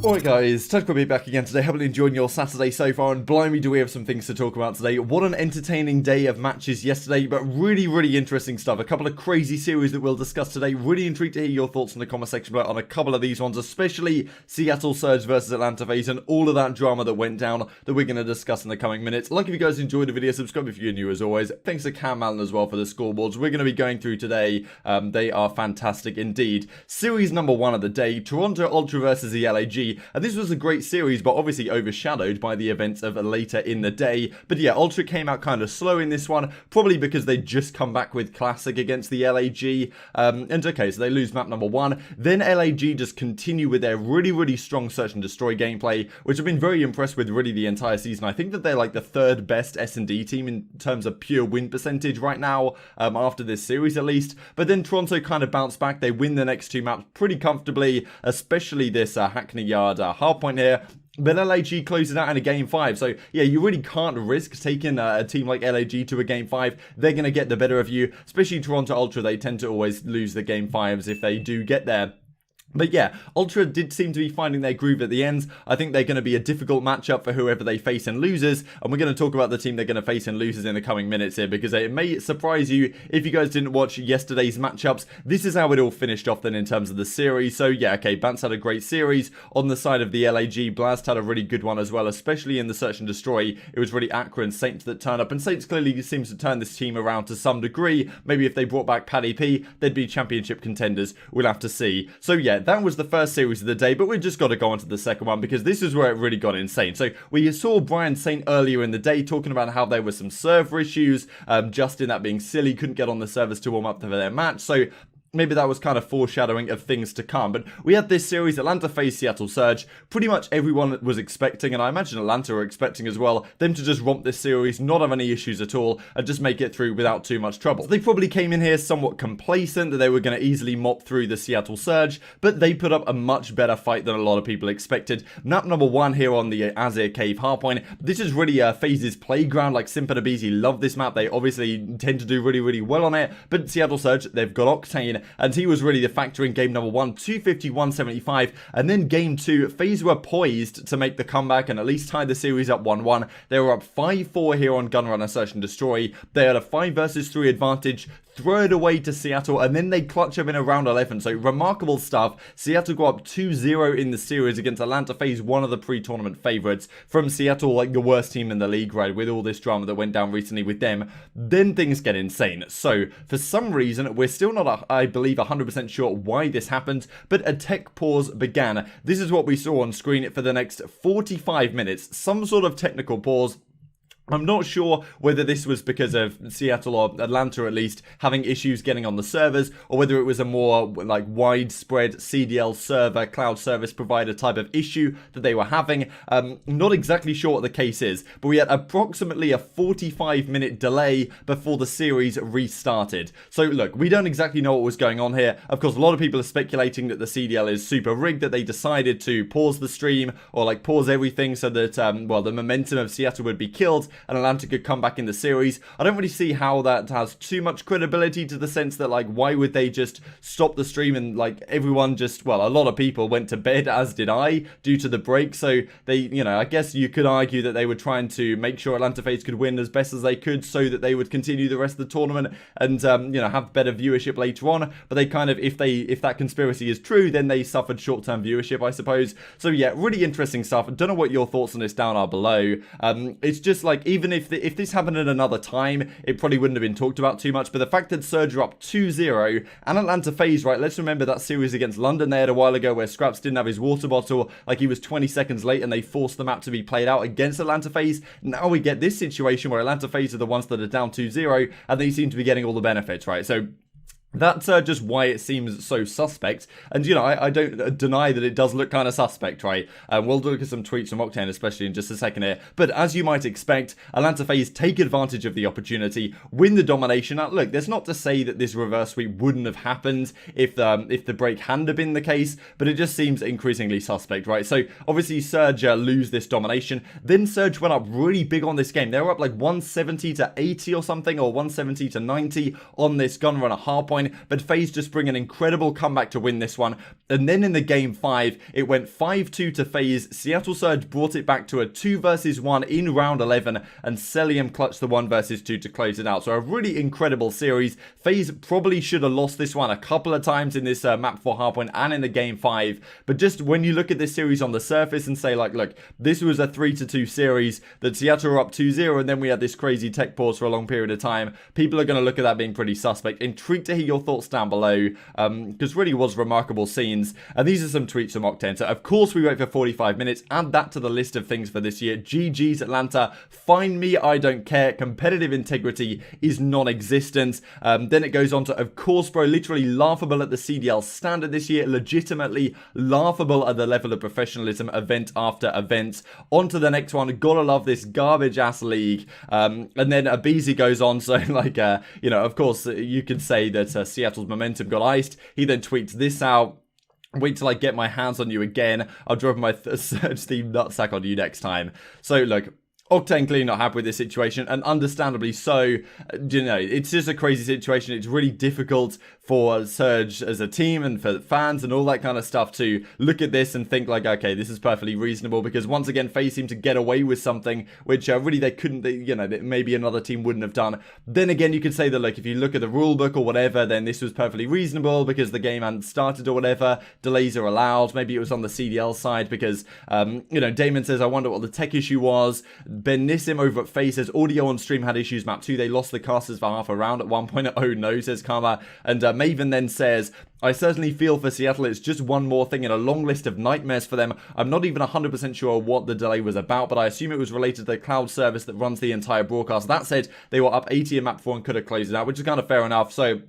Alright guys, Ted be back again today. Hope you're enjoying your Saturday so far, and blimey do we have some things to talk about today. What an entertaining day of matches yesterday, but really interesting stuff. A couple of crazy series that we'll discuss today. Really intrigued to hear your thoughts in the comment section below on a couple of these ones, especially Seattle Surge versus Atlanta FaZe and all of that drama that went down that we're going to discuss in the coming minutes. Like if you guys enjoyed the video, subscribe if you're new as always. Thanks to Cam Allen as well for the scoreboards we're going to be going through today. They are fantastic indeed. Series number 1 of the day, Toronto Ultra versus the LAG. And this was a great series, but obviously overshadowed by the events of later in the day. But yeah, Ultra came out kind of slow in this one, probably because they just come back with Classic against the LAG. And okay, so they lose map number 1. Then LAG just continue with their really strong search and destroy gameplay, which I've been very impressed with really the entire season. I think that they're like the 3rd best S&D team in terms of pure win percentage right now, after this series at least. But then Toronto kind of bounced back. They win the next 2 maps pretty comfortably, especially this Hackney Yard hardpoint here. But LAG closes out in a game 5, so yeah, you really can't risk taking a team like LAG to a game 5. They're going to get the better of you, especially Toronto Ultra. They tend to always lose the game 5s if they do get there. But yeah, Ultra did seem to be finding their groove at the end. I think they're going to be a difficult matchup for whoever they face in losers. And we're going to talk about the team they're going to face in losers in the coming minutes here, because it may surprise you if you guys didn't watch yesterday's matchups. This is how it all finished off then in terms of the series. So yeah, okay, Bance had a great series. On the side of the LAG, Blast had a really good one as well, especially in the search and destroy. It was really Accra and Saints that turn up. And Saints clearly seems to turn this team around to some degree. Maybe if they brought back Paddy P, they'd be championship contenders. We'll have to see. So yeah, that was the first series of the day, but we've just got to go on to the second one, because this is where it really got insane. So we saw Brian Saint earlier in the day talking about how there were some server issues, Justin that being silly, couldn't get on the servers to warm up for their match. So maybe that was kind of foreshadowing of things to come. But we had this series, Atlanta FaZe Seattle Surge. Pretty much everyone was expecting, and I imagine Atlanta were expecting as well, them to just romp this series, not have any issues at all, and just make it through without too much trouble. So they probably came in here somewhat complacent that they were going to easily mop through the Seattle Surge, but they put up a much better fight than a lot of people expected. Map number 1 here on the Azir Cave hardpoint. This is really FaZe's playground. Like Simp and Abizi love this map. They obviously tend to do really well on it, but Seattle Surge, they've got Octane, and he was really the factor in game number 1, 250, 175, and then game 2, FaZe were poised to make the comeback and at least tie the series up 1-1. They were up 5-4 here on Gunrunner Search and Destroy. They had a 5 versus 3 advantage, throw it away to Seattle, and then they clutch up in a round 11. So remarkable stuff. Seattle go up 2-0 in the series against Atlanta FaZe, one of the pre-tournament favorites. From Seattle, like the worst team in the league, right, with all this drama that went down recently with them. Then things get insane. So for some reason, we're still not, I believe, 100% sure why this happened, but a tech pause began. This is what we saw on screen for the next 45 minutes. Some sort of technical pause. I'm not sure whether this was because of Seattle or Atlanta at least having issues getting on the servers, or whether it was a more like widespread CDL server cloud service provider type of issue that they were having. Not exactly sure what the case is, but we had approximately a 45-minute delay before the series restarted. So look, we don't exactly know what was going on here. Of course, a lot of people are speculating that the CDL is super rigged, that they decided to pause the stream or like pause everything so that, well, the momentum of Seattle would be killed and Atlanta could come back in the series. I don't really see how that has too much credibility, to the sense that, like, why would they just stop the stream and, like, everyone just, well, a lot of people went to bed, as did I, due to the break. So they, you know, I guess you could argue that they were trying to make sure Atlanta FaZe could win as best as they could so that they would continue the rest of the tournament and, you know, have better viewership later on. But they kind of, if that conspiracy is true, then they suffered short-term viewership, I suppose. So yeah, really interesting stuff. I don't know what your thoughts on this down are below. It's just like, even if this happened at another time, it probably wouldn't have been talked about too much. But the fact that Surge are up 2-0 and Atlanta FaZe, right, let's remember that series against London they had a while ago where Scraps didn't have his water bottle, like he was 20 seconds late, and they forced the map to be played out against Atlanta FaZe. Now we get this situation where Atlanta FaZe are the ones that are down 2-0 and they seem to be getting all the benefits, right? So that's just why it seems so suspect. And, you know, I don't deny that it does look kind of suspect, right? We'll look at some tweets from Octane, especially in just a second here. But as you might expect, Atlanta FaZe take advantage of the opportunity, win the domination. Now, look, that's not to say that this reverse sweep wouldn't have happened if the break hadn't have been the case, but it just seems increasingly suspect, right? So, obviously, Surge lose this domination. Then Surge went up really big on this game. They were up like 170 to 80 or something, or 170 to 90 on this gun runner hardpoint. But FaZe just bring an incredible comeback to win this one. And then in the game 5, it went 5-2 to FaZe. Seattle Surge brought it back to a 2 versus 1 in round 11, and Celium clutched the 1 versus 2 to close it out. So a really incredible series. FaZe probably should have lost this one a couple of times in this map for Hardpoint and in the game 5. But just when you look at this series on the surface and say, like, look, this was a 3-2 series that Seattle were up 2-0, and then we had this crazy tech pause for a long period of time. People are going to look at that being pretty suspect. Intrigued to hear your thoughts down below, because really was remarkable scenes. And these are some tweets from Octane. So of course we wait for 45 minutes. Add that to the list of things for this year. GG's Atlanta. Find me, I don't care. Competitive integrity is non-existent. Then it goes on to, of course, bro, literally laughable at the CDL standard this year. Legitimately laughable at the level of professionalism event after event. On to the next one. Gotta love this garbage ass league. And then Abizi goes on. So like, you know, of course you could say that Seattle's momentum got iced. He then tweets this out. Wait till I get my hands on you again. I'll drop my search theme nutsack on you next time. So look, Octane clearly not happy with this situation, and understandably so. You know, it's just a crazy situation. It's really difficult for Surge as a team and for fans and all that kind of stuff to look at this and think like, okay, this is perfectly reasonable, because once again, FaZe seemed to get away with something which really they couldn't, you know, that maybe another team wouldn't have done. Then again, you could say that, like, if you look at the rule book or whatever, then this was perfectly reasonable because the game hadn't started or whatever. Delays are allowed. Maybe it was on the CDL side because, you know, Damon says, I wonder what the tech issue was. Ben Nissim over at FaZe says, audio on stream had issues, map 2. They lost the casters for half a round at one point. Oh no, says Karma. And Maven then says, I certainly feel for Seattle. It's just one more thing in a long list of nightmares for them. I'm not even 100% sure what the delay was about, but I assume it was related to the cloud service that runs the entire broadcast. That said, they were up 80 in map 4 and could have closed it out, which is kind of fair enough. So,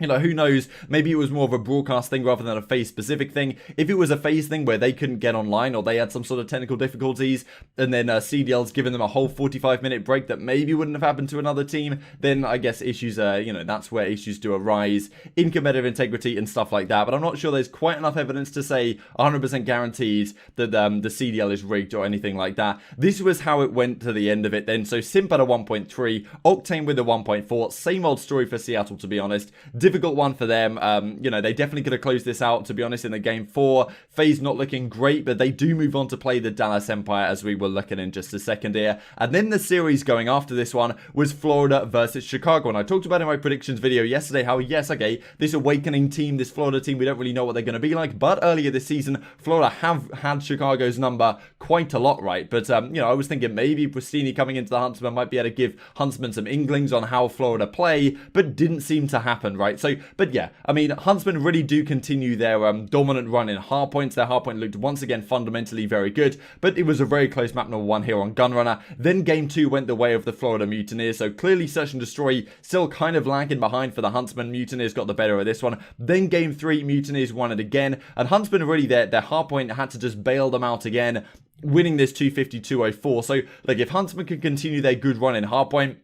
you know, who knows? Maybe it was more of a broadcast thing rather than a FaZe-specific thing. If it was a FaZe thing where they couldn't get online or they had some sort of technical difficulties, and then CDL's given them a whole 45-minute break that maybe wouldn't have happened to another team, then I guess issues are, you know, that's where issues do arise in competitive integrity and stuff like that. But I'm not sure there's quite enough evidence to say 100% guaranteed that the CDL is rigged or anything like that. This was how it went to the end of it then. So Simp at a 1.3, Octane with a 1.4. Same old story for Seattle, to be honest. Difficult one for them. You know, they definitely could have closed this out, to be honest, in the game 4. FaZe not looking great, but they do move on to play the Dallas Empire, as we will look at in just a second here. And then the series going after this one was Florida versus Chicago. And I talked about in my predictions video yesterday how, yes, okay, this awakening team, this Florida team, we don't really know what they're going to be like. But earlier this season, Florida have had Chicago's number quite a lot, right? But, you know, I was thinking maybe Pristini coming into the Huntsman might be able to give Huntsman some inklings on how Florida play, but didn't seem to happen, right? So, but yeah, I mean, Huntsman really do continue their dominant run in hardpoints. Their hardpoint looked once again fundamentally very good, but it was a very close map number 1 here on Gunrunner. Then game 2 went the way of the Florida Mutineers, so clearly Search and Destroy still kind of lagging behind for the Huntsman. Mutineers got the better of this one. Then game 3, Mutineers won it again, and Huntsman really, their hardpoint had to just bail them out again, winning this 250-204. So, like, if Huntsman can continue their good run in hardpoint,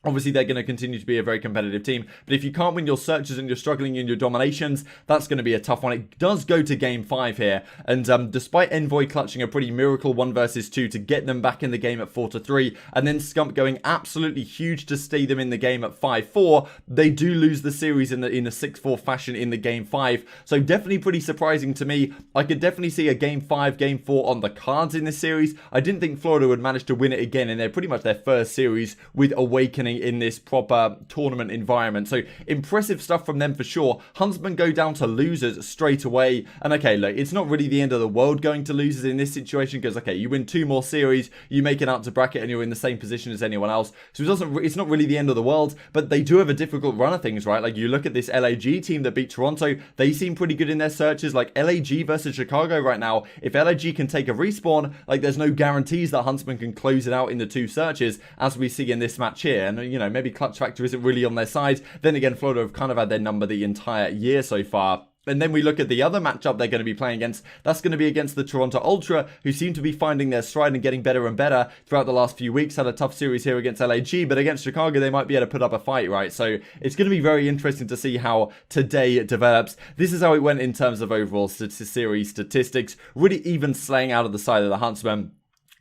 obviously, they're going to continue to be a very competitive team. But if you can't win your searches and you're struggling in your dominations, that's going to be a tough one. It does go to game 5 here. And despite Envoy clutching a pretty miracle 1 versus 2 to get them back in the game at 4-3, and then Scump going absolutely huge to stay them in the game at 5-4, they do lose the series in a 6-4 fashion in the game 5. So definitely pretty surprising to me. I could definitely see a game 5, game 4 on the cards in this series. I didn't think Florida would manage to win it again in pretty much their first series with Awakening in this proper tournament environment. So impressive stuff from them for sure. Huntsman go down to losers straight away. And okay, look, it's not really the end of the world going to losers in this situation, because okay, you win 2 more series, you make it out to bracket, and you're in the same position as anyone else. So it's not really the end of the world, but they do have a difficult run of things, right? Like, you look at this LAG team that beat Toronto, they seem pretty good in their searches. Like, LAG versus Chicago right now, if LAG can take a respawn, like, there's no guarantees that Huntsman can close it out in the 2 searches, as we see in this match here. And you know, maybe clutch factor isn't really on their side. Then again, Florida have kind of had their number the entire year so far. And then we look at the other matchup they're going to be playing against. That's going to be against the Toronto Ultra, who seem to be finding their stride and getting better and better throughout the last few weeks. Had a tough series here against LAG, but against Chicago, they might be able to put up a fight, right? So it's going to be very interesting to see how today develops. This is how it went in terms of overall series statistics. Really even slaying out of the side of the Huntsman.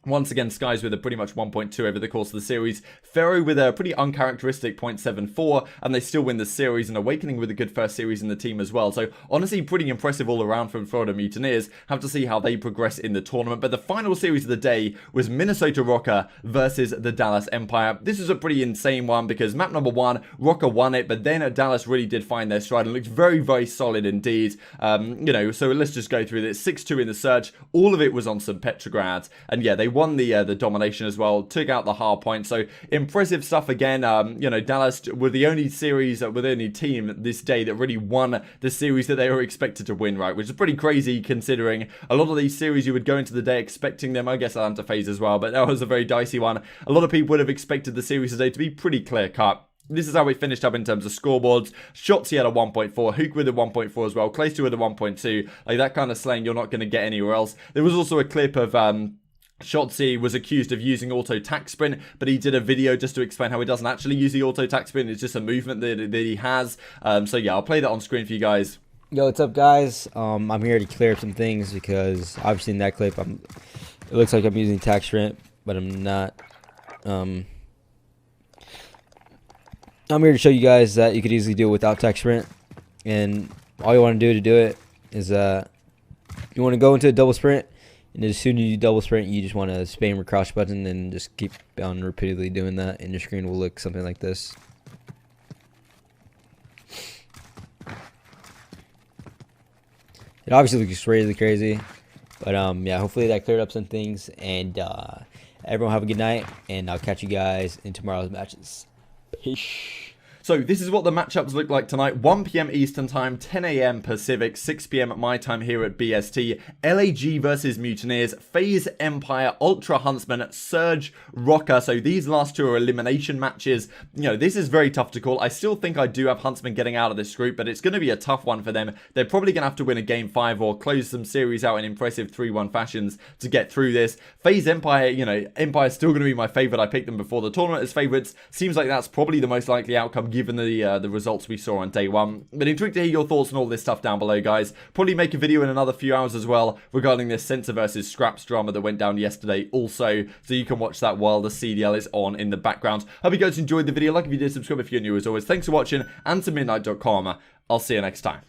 Once again, Skies with a pretty much 1.2 over the course of the series. Pharaoh with a pretty uncharacteristic 0.74, and they still win the series, and Awakening with a good first series in the team as well. So honestly, pretty impressive all around from Florida Mutineers. Have to see how they progress in the tournament. But the final series of the day was Minnesota Rocker versus the Dallas Empire. This is a pretty insane one because map number 1, Rocker won it, but then Dallas really did find their stride and looked very, very solid indeed. You know, so let's just go through this. 6-2 in the search. All of it was on some Petrograd, and yeah, they won the domination as well, took out the hard point, so impressive stuff again. You know, Dallas were the only series, were the only team this day that really won the series that they were expected to win, right, which is pretty crazy considering a lot of these series you would go into the day expecting them. I guess Atlanta FaZe as well, but that was a very dicey one. A lot of people would have expected the series today to be pretty clear cut. This is how we finished up in terms of scoreboards. Shotzzy had a 1.4, Hook with a 1.4 as well, Clayster with a 1.2. Like, that kind of slaying you're not going to get anywhere else. There was also a clip of Shotzzy was accused of using auto tack sprint, but he did a video just to explain how he doesn't actually use the auto tack sprint. It's just a movement that he has. So yeah, I'll play that on screen for you guys. Yo, what's up, guys? I'm here to clear up some things because obviously in that clip, it looks like I'm using tack sprint, but I'm not. I'm here to show you guys that you could easily do it without tack sprint, and all you want to do it is you want to go into a double sprint, and as soon as you double sprint, you just want to spam your crouch button and just keep on repeatedly doing that, and your screen will look something like this. It obviously looks really crazy, but yeah, hopefully that cleared up some things, and everyone have a good night, and I'll catch you guys in tomorrow's matches. Peace. So this is what the matchups look like tonight. 1 PM Eastern Time, 10 AM Pacific, 6 PM my time here at BST. LAG versus Mutineers, FaZe Empire, Ultra Huntsman, Surge, Rocker. So these last two are elimination matches. You know, this is very tough to call. I still think I do have Huntsman getting out of this group, but it's going to be a tough one for them. They're probably going to have to win a game 5 or close some series out in impressive 3-1 fashions to get through this. FaZe Empire, you know, Empire's still going to be my favorite. I picked them before the tournament as favorites. Seems like that's probably the most likely outcome given the results we saw on day 1. But intrigued to hear your thoughts on all this stuff down below, guys. Probably make a video in another few hours as well regarding this Center versus Scraps drama that went down yesterday also, so you can watch that while the CDL is on in the background. Hope you guys enjoyed the video. Like if you did, subscribe if you're new as always. Thanks for watching, and to midnight.com. I'll see you next time.